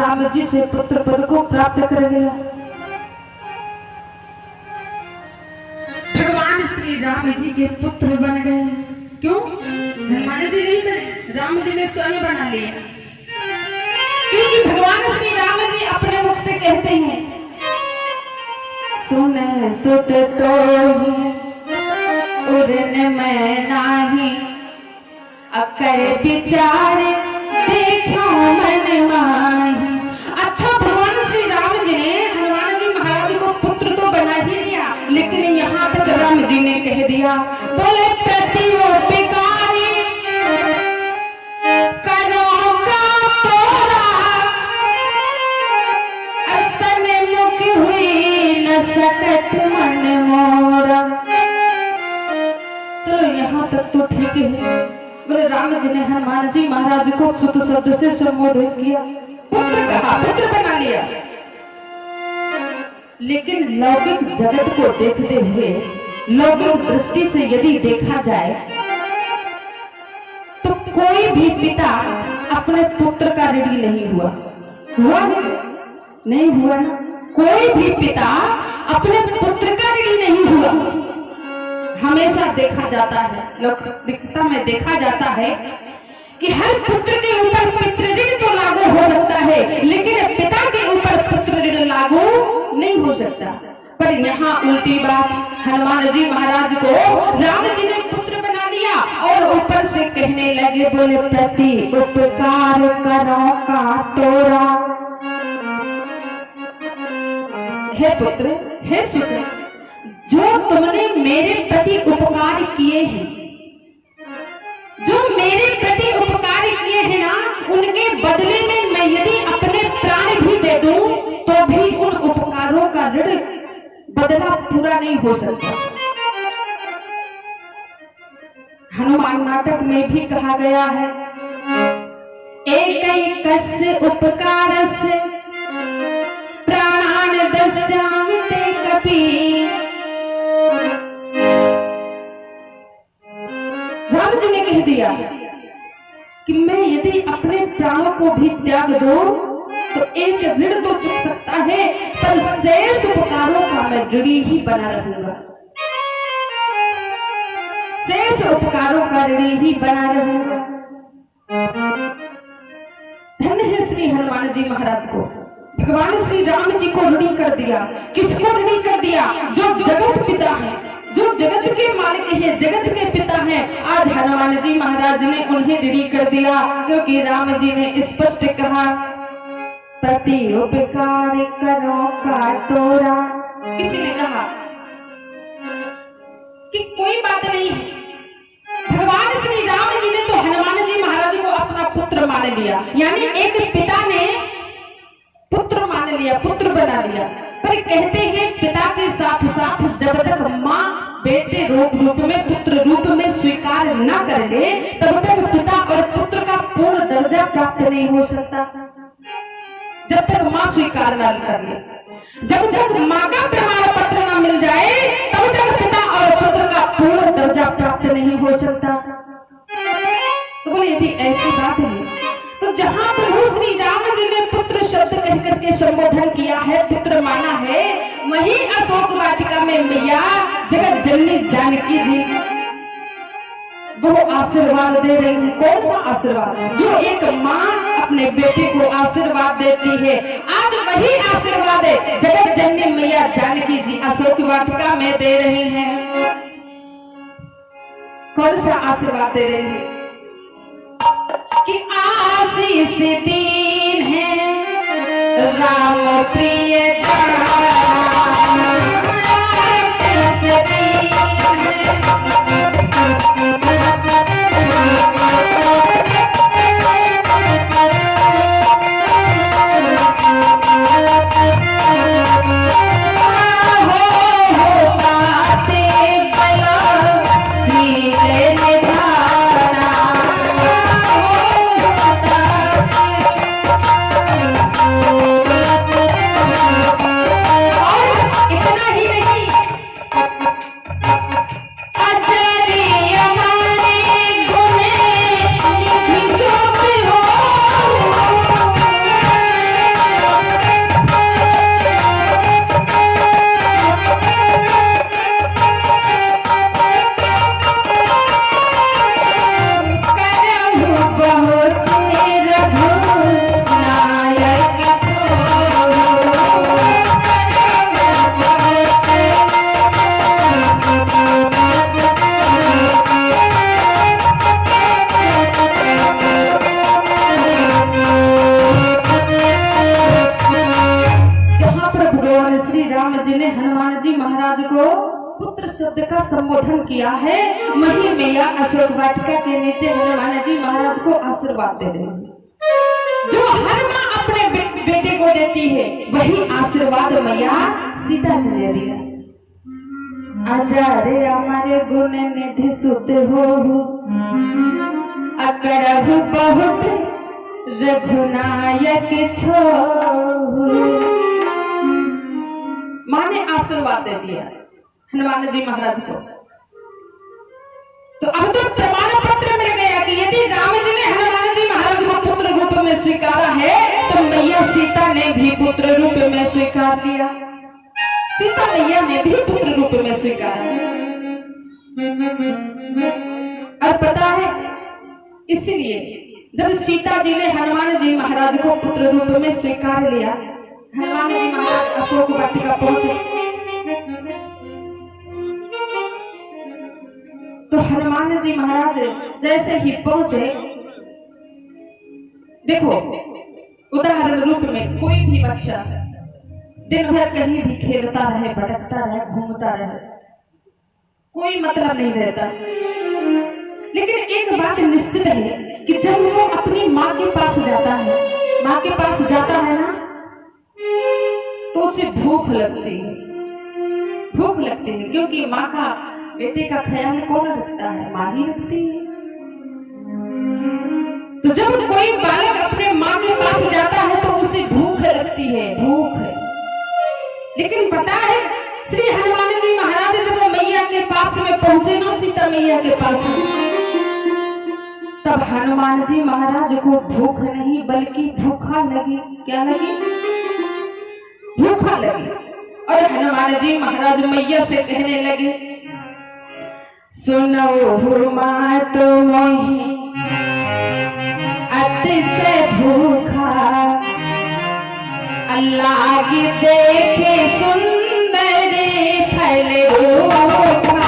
राम जी से पुत्र पद को प्राप्त कर गया। भगवान श्री राम जी के पुत्र बन गए। क्यों? हनुमान जी नहीं बने, राम जी ने स्वयं बना लिया। क्योंकि भगवान श्री राम जी अपने मुख से कहते हैं, सुने सुत तो उड़न में नाही, अकर विचार देखो मन माही। अच्छा, भगवान श्री राम जी ने हनुमान जी महाराज को पुत्र तो बना ही लिया, लेकिन यहाँ तक राम जी ने कह दिया, बोले प्रतियोपिकारी करो का तोरा, असन मुख हुई न सकत मन मोरा। चलो यहाँ तक तो ठीक है। बोले राम जी ने हनुमान जी महाराज को सुत शब्द से संबोधित किया, पुत्र कहा, पुत्र बना लिया। लेकिन लौकिक जगत को देखते हुए, लौकिक दृष्टि से यदि देखा जाए तो कोई भी पिता अपने पुत्र का ऋणी नहीं हुआ। हुआ नहीं हुआ ना? कोई भी पिता अपने पुत्र का ऋणी नहीं हुआ। हमेशा देखा जाता है, लौकिकता में देखा जाता है कि हर पुत्र के ऊपर पितृ ऋण तो लागू हो सकता है, लेकिन पिता के ऊपर पुत्र ऋण लागू नहीं हो सकता। पर यहाँ उल्टी बात, हनुमान जी महाराज को राम जी ने पुत्र बना लिया और ऊपर से कहने लगे, बोले प्रति उपकार करो का तोरा। हे पुत्र, हे सुत, जो तुमने मेरे प्रति उपकार किए हैं, जो मेरे प्रति उपकार किए हैं ना, उनके बदले में मैं यदि अपने प्राण भी दे दूं तो भी उन उपकारों का ऋण बदला पूरा नहीं हो सकता। हनुमान नाटक में भी कहा गया है, एकैकस्य उपकारस्य प्राणान दस्यामि ते कपि। राम जी ने कह दिया कि मैं यदि अपने प्राणों को भी त्याग दूं तो एक ऋण तो चुक सकता है, पर शेष उपकारों का मैं ऋणी ही बना रहूंगा। शेष उपकारों का ऋणी ही बना रहूंगा। धन्य है श्री हनुमान जी महाराज को, भगवान श्री राम जी को ऋणी कर दिया। किसको ऋणी कर दिया? जो जगत पिता है, जो जगत के मालिक हैं, जगत के पिता हैं। आज हनुमान जी महाराज ने उन्हें ऋणी कर दिया, क्योंकि राम जी ने स्पष्ट कहा, प्रति उपकार करो का तोरा। किसी ने कहा कि कोई बात नहीं है, भगवान श्री राम जी ने तो हनुमान जी महाराज को अपना पुत्र मान लिया, यानी एक पिता ने पुत्र मान लिया, पुत्र बना लिया। पर कहते हैं पिता के साथ साथ जब तक माँ बेटे रूप में, पुत्र रूप में स्वीकार न कर ले, तब तक पिता और पुत्र का पूर्ण दर्जा प्राप्त नहीं हो सकता। जब तक माँ स्वीकार न कर ले, जब तक माँ का प्रमाण पत्र न मिल जाए, तब तक पिता और पुत्र का पूर्ण दर्जा प्राप्त नहीं हो सकता। तो बोले यदि ऐसी बात है तो जहाँ प्रभु श्री राम जी ने पुत्र शब्द कह करके संबोधन किया है, पुत्र माना है, वही अशोक वाटिका में मैया जगत जननी जानकी जी वो आशीर्वाद दे रही है। कौन सा आशीर्वाद? जो एक माँ अपने बेटे को आशीर्वाद देती है, आज वही आशीर्वाद है जगत जननी मैया जानकी जी अशोक वाटिका में दे रही हैं। कौन सा आशीर्वाद दे रही है? कि आशीष दीन है राम प्रिय किया है, वही मैया अशोक वाटिका के नीचे हनुमान जी महाराज को आशीर्वाद दे रहे हैं। जो हर माँ अपने बेटे को देती है, वही आशीर्वाद मैया सीता जी ने दिया। आजा रे हमारे गुण निधि सुत हो, अकड़हु बहुत रघुनायक छो। माँ ने आशीर्वाद दे दिया हनुमान जी महाराज को। तो अब तो प्रमाण पत्र मिल गया कि यदि राम जी ने हनुमान जी महाराज को पुत्र रूप में स्वीकारा है, तो मैया सीता ने भी पुत्र रूप में स्वीकार लिया। सीता मैया ने भी पुत्र रूप में स्वीकारा। और पता है, इसलिए जब सीता जी ने हनुमान जी महाराज को पुत्र रूप में स्वीकार लिया, हनुमान जी महाराज अशोक वाटिका पहुंचे। तो हनुमान जी महाराज जैसे ही पहुंचे, देखो उदाहरण रूप में कोई भी बच्चा दिन भर कहीं भी खेलता रहे, भटकता रहे, घूमता रहे, कोई मतलब नहीं रहता। लेकिन एक बात निश्चित है कि जब वो अपनी माँ के पास जाता है, माँ के पास जाता है ना, तो उसे भूख लगती है, भूख लगती है। क्योंकि माँ का, बेटे का ख्याल कौन रखता है? माँ ही रखती है। तो जब कोई बालक अपने माँ के पास जाता है तो उसे भूख लगती है, भूख। लेकिन पता है, श्री हनुमान जी महाराज जब मैया के पास में पहुंचे ना, सीता मैया के पास में, तब हनुमान जी महाराज को भूख नहीं बल्कि भूखा लगी। क्या लगी? भूखा लगी। और हनुमान जी महाराज मैया से कहने लगे, सुनो माँ तो मोही अतिशय भूखा, अल्लाह की देखे सुंदर फल रूखा।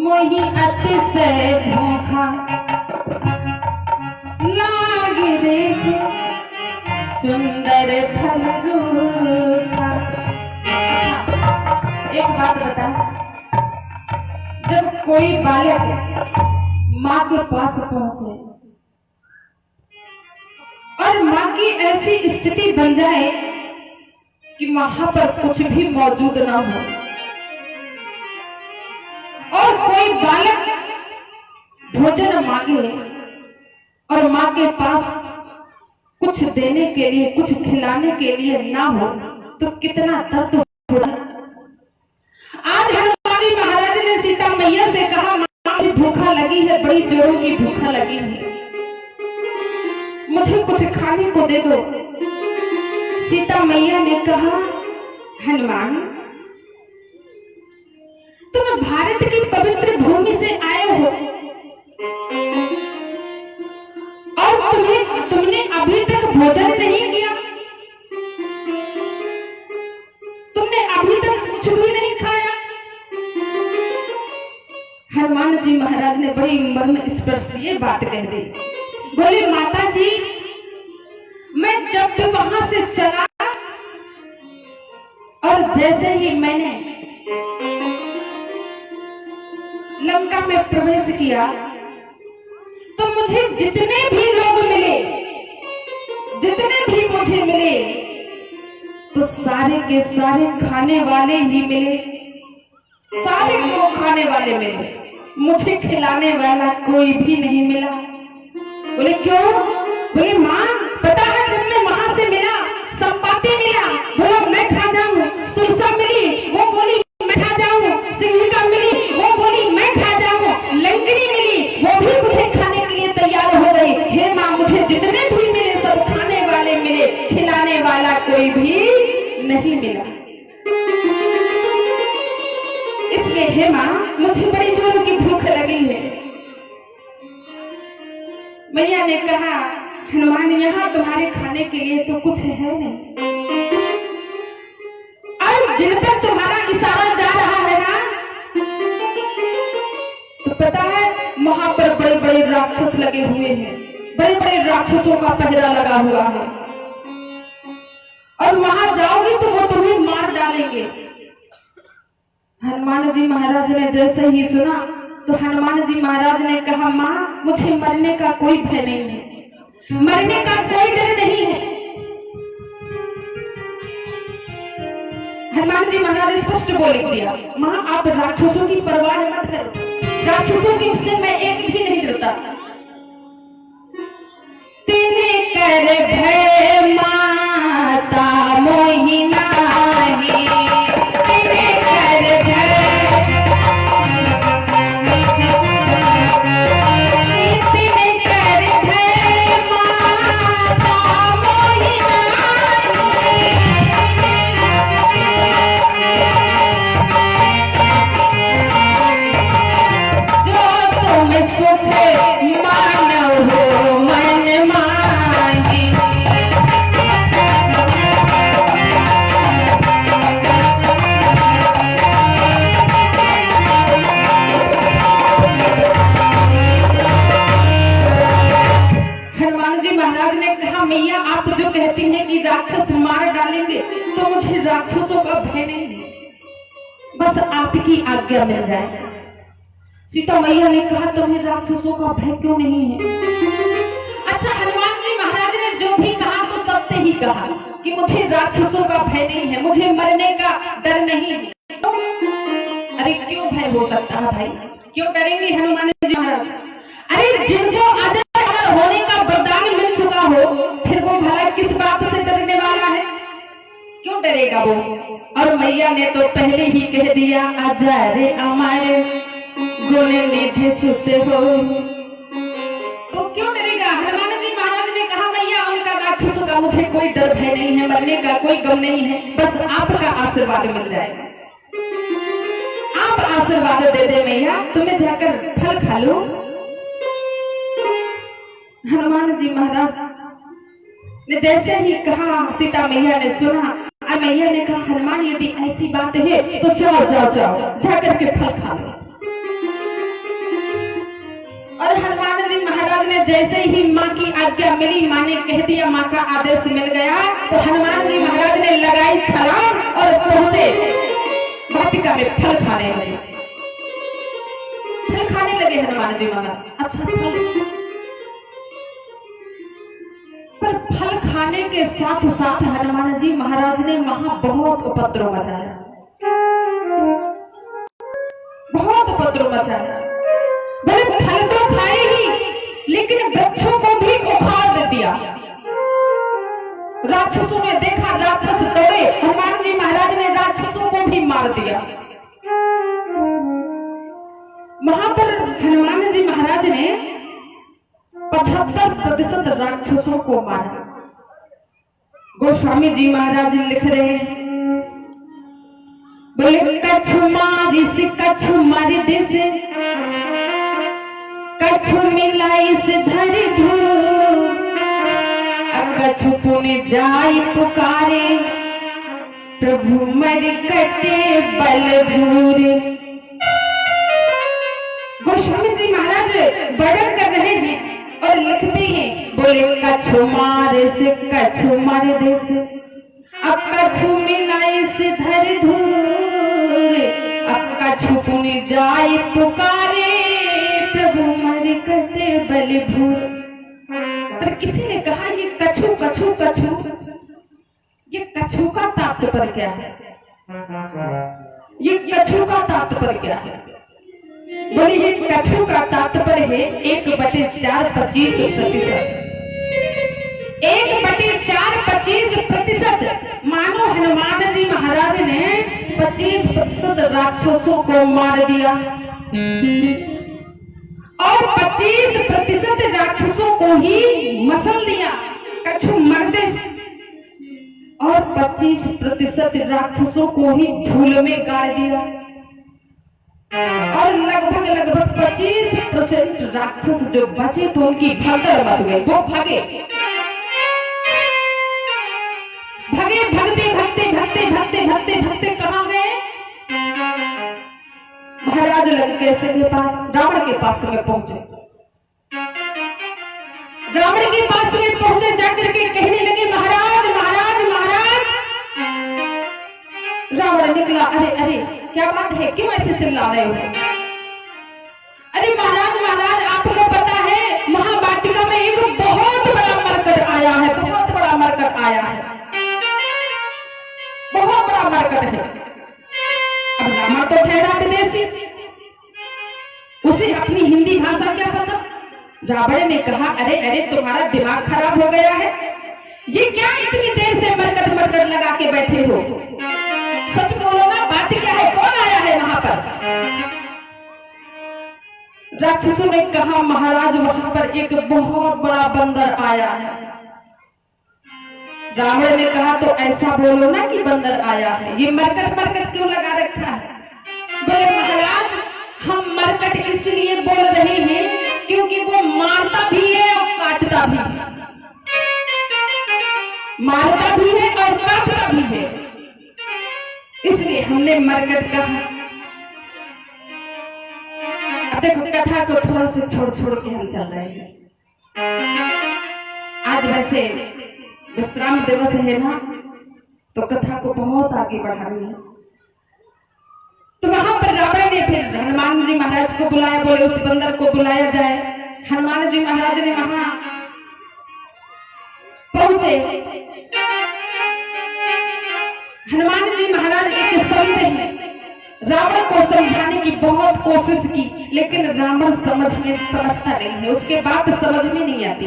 मोही अतिशय भूखा, लाग देखे सुंदर फल रूखा। एक बात बता, जब कोई बालक माँ के पास पहुंचे और माँ की ऐसी स्थिति बन जाए कि वहां पर कुछ भी मौजूद ना हो, और कोई बालक भोजन मांगे और माँ के पास कुछ देने के लिए, कुछ खिलाने के लिए ना हो, तो कितना दर्द होगा। आज हनुमान जी महाराज ने सीता मैया से कहा, माँ मुझे भूखा लगी है, बड़ी जोरों की भूखा लगी है, मुझे कुछ खाने को दे दो। सीता मैया ने कहा, हनुमान तुम भारत की पवित्र भूमि से आए हो और तुमने अभी तक भोजन नहीं किया, तुमने अभी तक कुछ भी नहीं खाया। हनुमान जी महाराज ने बड़ी मर्म स्पर्शीय बात कह दी। बोले, माता जी मैं जब भी वहां से चला और जैसे ही मैंने लंका में प्रवेश किया, तो मुझे जितने भी लोग मिले, जितने भी मुझे मिले, तो सारे के सारे खाने वाले ही मिले, सारे को खाने वाले मिले, मुझे खिलाने वाला कोई भी नहीं मिला। बोले क्यों? बोले माँ पता है, जब मैं वहां से मिला, संपाति मिला, बोला मैं खा जाऊं, सुरसा मिली, वो बोली मैं खा जाऊं, सिंहिका मिली, वो बोली मैं खा मैया ने कहा हनुमान यहाँ तुम्हारे खाने के लिए तो कुछ है नहीं, और जिन पर तुम्हारा इशारा जा रहा है ना, तो पता है वहां पर बड़े बड़े राक्षस लगे हुए हैं, बड़े बड़े राक्षसों का पहरा लगा हुआ है, और वहां जाओगे तो वो तुम्हें मार डालेंगे। हनुमान जी महाराज ने जैसे ही सुना तो हनुमान जी महाराज ने कहा माँ मुझे मरने का कोई भय नहीं है, मरने का कोई डर नहीं है। हनुमान जी महाराज स्पष्ट बोल दिया माँ आप राक्षसों की परवाह मत करो, राक्षसों की से मैं एक भी नहीं डरता। तेने कर भय माता मोहिना मैया आप जो कहती हैं कि राक्षस मार डालेंगे तो मुझे राक्षसों का भय नहीं है, बस आपकी आज्ञा मिल जाए। सीता मैया ने कहा तुम्हें राक्षसों का भय क्यों नहीं है? अच्छा हनुमान जी महाराज ने जो भी कहा तो सत्य ही कहा कि मुझे राक्षसों का भय नहीं है, मुझे मरने का डर नहीं है। अरे क्यों भय हो सकता है भाई, क्यों डरेंगे हनुमान जी महाराज? अरे जिनको अजय अमर होने का वरदान मिल चुका हो फिर वो भला किस बात से डरने वाला है, क्यों डरेगा वो? और मैया ने तो पहले ही कह दिया अजय अमर गुण निधि सुत हो, तो क्यों डरेगा? हनुमान जी महाराज ने कहा मैया उनका राक्षसों का मुझे कोई डर भय नहीं है, मरने का कोई गम नहीं है, बस आपका आशीर्वाद मिल जाएगा। आप आशीर्वाद दे दे मैया, तुम्हें जाकर फल खा लो। हनुमान जी महाराज ने जैसे ही कहा सीता मैया ने सुना, और मैया ने कहा हनुमान यदि ऐसी बात है तो जाओ जाओ जाओ जाकर के फल खा लो। और हनुमान जी महाराज ने जैसे ही माँ की आज्ञा मिली, माँ ने कह दिया, माँ का आदेश मिल गया, तो हनुमान जी महाराज ने लगाई छलांग और पहुंचे वाटिका में फल खाने लगे। फल खाने लगे हनुमान जी महाराज। अच्छा फल, पर फल खाने के साथ साथ हनुमान जी महाराज ने वहां बहुत उपद्रव मचाया, बहुत उपद्रव मचाया। बोले फल तो खाए ही लेकिन वृक्षों को भी उखाड़ दिया। राक्षसों ने देखा, राक्षस दौड़े, हनुमान जी महाराज ने राक्षसों को भी मार दिया। वहां पर हनुमान जी महाराज ने 75% राक्षसों को मारा। गोस्वामी जी महाराज लिख रहे हैं, बोले कछु मारी से कछु मारी देसे, कछु मिलाई से धरी धूल, कछु पुण्य जाई पुकारे, प्रभु मर कटे बल भूरे। गोस्वामी जी महाराज वर्णन कर रहे हैं और लिखते हैं, बोले कछु मारे से कछु मारे दे से, अब कछु मिलाई से धर धूर, अब कछु पुण्य जाए पुकारे, प्रभु मर कटे बल भूर। पर किसी ने कहा ये कछु कछु कछु, ये कछु का तात्पर्य क्या है? ये कछु का तात्पर्य क्या है? बोले ये कछु का तात्पर्य है 1/4 25%। 1/4 25%। मानो हनुमान जी महाराज ने 25% राक्षसों को मार दिया और 25% राक्षसों को ही मसल दिया, कछु मरते, और 25% राक्षसों को ही धूल में गाड़ दिया, और लगभग 25% राक्षस जो बचे तो उनकी भगदड़ मच गई, वो भागे भागे, भगते भगते भगते भगते भगते भगते कहाँ गए? महाराज लंकेश के पास, रावण के पास में पहुंचे। रावण के पास में पहुंचे, जाकर के कहने लगे महाराज महाराज महाराज। रावण निकला, अरे अरे क्या बात है, क्यों ऐसे चिल्ला रहे हो? अरे महाराज महाराज, आपको पता है महावाटिका में एक बहुत बड़ा मरकट आया है, बहुत बड़ा मरकट आया है, बहुत बड़ा मरकट है। अब रावण तो ठहरा विदेशी, उसे अपनी हिंदी भाषा क्या पता। रावण ने कहा अरे अरे तुम्हारा दिमाग खराब हो गया है, ये क्या इतनी देर से मरकट मरकट लगा के बैठे हो? सच बोलो ना, बात क्या है, कौन आया है वहां पर? राक्षसों ने कहा महाराज वहां पर एक बहुत बड़ा बंदर आया है। रावण ने कहा तो ऐसा बोलो ना कि बंदर आया है, ये मरकट मरकट क्यों लगा रखा है? बोले महाराज हम मरकट इसलिए बोल रहे हैं क्योंकि वो मारता भी है और काटता भी है, मारता भी है और काटता भी है, इसलिए हमने मरकट कहा। अब देखो कथा को थोड़ा से छोड़ छोड़ के हम चल रहे हैं। आज वैसे विश्राम दिवस है ना, तो कथा को बहुत आगे बढ़ानी है। तो वहां पर रावण ने फिर हनुमान जी महाराज को बुलाया, बोले उस बंदर को बुलाया जाए। हनुमान जी महाराज ने वहां पहुंचे। हनुमान जी महाराज एक संत हैं, रावण को समझाने की बहुत कोशिश की, लेकिन रावण समझता नहीं है, उसके बात समझ में नहीं आती।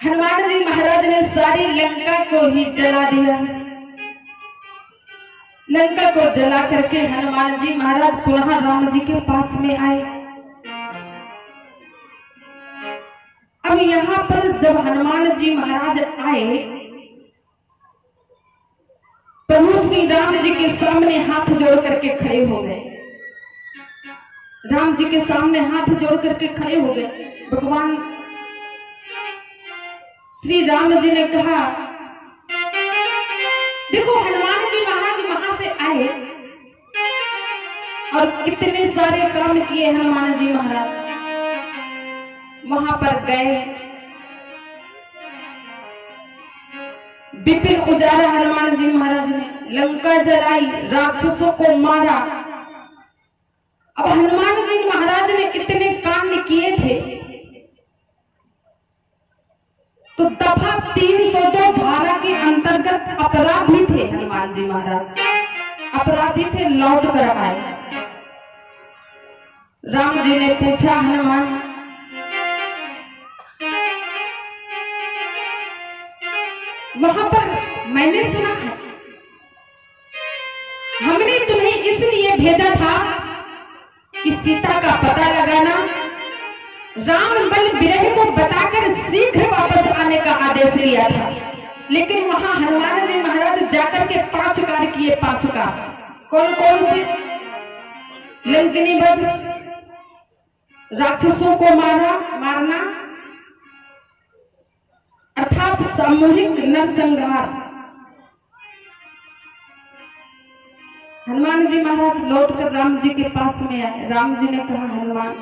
हनुमान जी महाराज ने सारी लंका को ही जला दिया। लंका को जला करके हनुमान जी महाराज पुनः राम जी के पास में आए। अब यहाँ पर जब हनुमान जी महाराज आए, प्रभु श्री राम जी के सामने हाथ जोड़ करके खड़े हो गए। राम जी के सामने हाथ जोड़ करके खड़े हो गए। भगवान श्री राम जी ने कहा देखो हनुमान जी महाराज वहां से आए और कितने सारे काम किए हनुमान जी महाराज। वहां पर गए, विपिन उजाला हनुमान जी महाराज ने, लंका जलाई, राक्षसों को मारा। अब हनुमान जी महाराज ने इतने कांड किए थे तो दफा 302 धारा के अंतर्गत अपराधी थे हनुमान जी महाराज, अपराधी थे, लौट कर आए। राम जी ने पूछा हनुमान वहां पर मैंने सुना है हमने तुम्हें इसलिए भेजा था कि सीता का पता लगाना, राम बल विरह को बताकर शीघ्र वापस आने का आदेश दिया था। लेकिन वहां हनुमान जी महाराज जाकर के 5 कार्य किए। 5 कार्य कौन कौन से? लंकिनी वध, राक्षसों को मारना अर्थात सामूहिक नरसंहार। हनुमान जी महाराज लौटकर राम जी के पास में आए। राम जी ने कहा हनुमान